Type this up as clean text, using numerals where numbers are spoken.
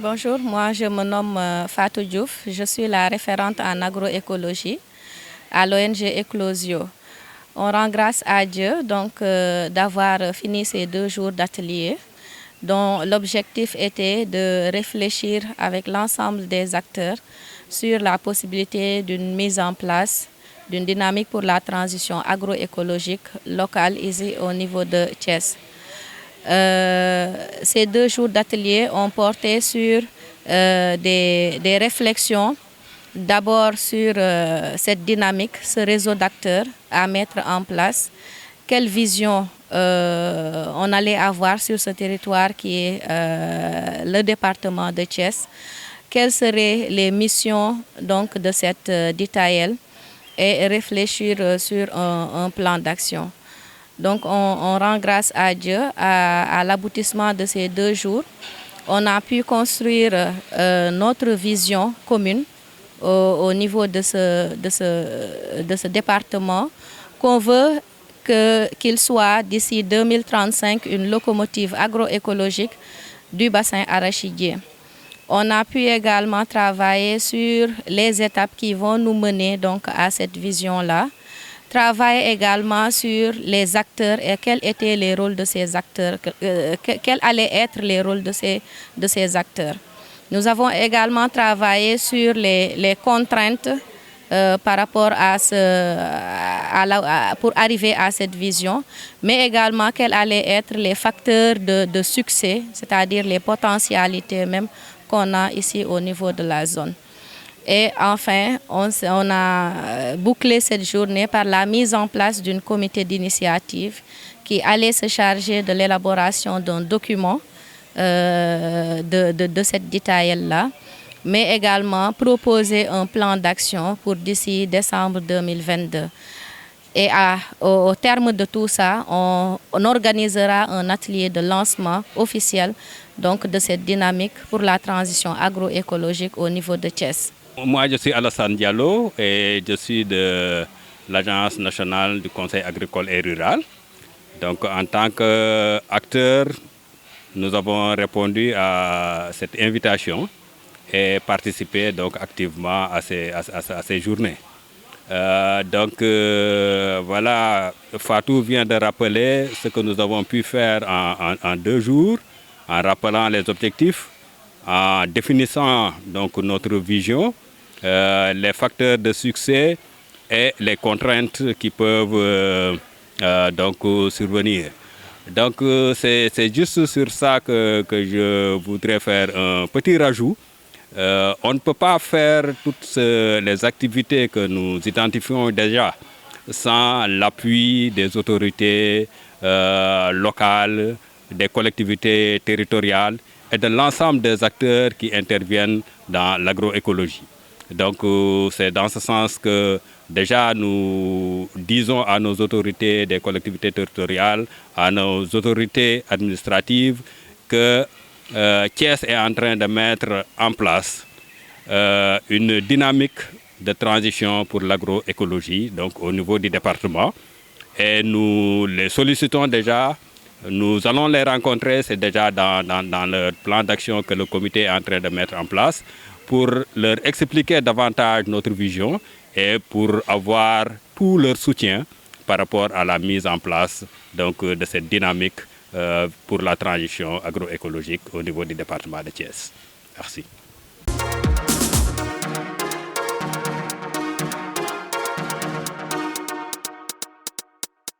Bonjour, moi je me nomme Fatou Diouf, je suis la référente en agroécologie à l'ONG Eclosio. On rend grâce à Dieu d'avoir fini ces 2 jours d'atelier dont l'objectif était de réfléchir avec l'ensemble des acteurs sur la possibilité d'une mise en place d'une dynamique pour la transition agroécologique locale ici au niveau de Thiès. Ces 2 jours d'atelier ont porté sur des réflexions, d'abord sur cette dynamique, ce réseau d'acteurs à mettre en place, quelle vision on allait avoir sur ce territoire qui est le département de Thiès, quelles seraient les missions donc, de cette DITAEL et réfléchir sur un plan d'action. Donc on rend grâce à Dieu à l'aboutissement de ces 2 jours. On a pu construire notre vision commune au niveau de ce département qu'on veut qu'il soit d'ici 2035 une locomotive agroécologique du bassin arachidier. On a pu également travailler sur les étapes qui vont nous mener donc à cette vision-là. Travailler également sur les acteurs et quels étaient les rôles de ces acteurs, quels allaient être les rôles de ces acteurs. Nous avons également travaillé sur les contraintes par rapport pour arriver à cette vision, mais également quels allaient être les facteurs de succès, c'est-à-dire les potentialités même qu'on a ici au niveau de la zone. Et enfin, on a bouclé cette journée par la mise en place d'un comité d'initiative qui allait se charger de l'élaboration d'un document de cette DITAEL-là, mais également proposer un plan d'action pour d'ici décembre 2022. Et au terme de tout ça, on organisera un atelier de lancement officiel donc, de cette dynamique pour la transition agroécologique au niveau de Thiès. Moi, je suis Alassane Diallo et je suis de l'Agence nationale du conseil agricole et rural. Donc, en tant qu'acteur, nous avons répondu à cette invitation et participé donc activement à ces journées. Voilà, Fatou vient de rappeler ce que nous avons pu faire en 2 jours, en rappelant les objectifs, en définissant donc notre vision, les facteurs de succès et les contraintes qui peuvent survenir. Donc c'est juste sur ça que je voudrais faire un petit rajout. On ne peut pas faire toutes les activités que nous identifions déjà sans l'appui des autorités locales, des collectivités territoriales et de l'ensemble des acteurs qui interviennent dans l'agroécologie. Donc c'est dans ce sens que déjà nous disons à nos autorités des collectivités territoriales, à nos autorités administratives que Thiès est en train de mettre en place une dynamique de transition pour l'agroécologie donc au niveau du département. Et nous les sollicitons déjà. Nous allons les rencontrer, c'est déjà dans le plan d'action que le comité est en train de mettre en place pour leur expliquer davantage notre vision et pour avoir tout leur soutien par rapport à la mise en place donc, de cette dynamique pour la transition agroécologique au niveau du département de Thiès. Merci.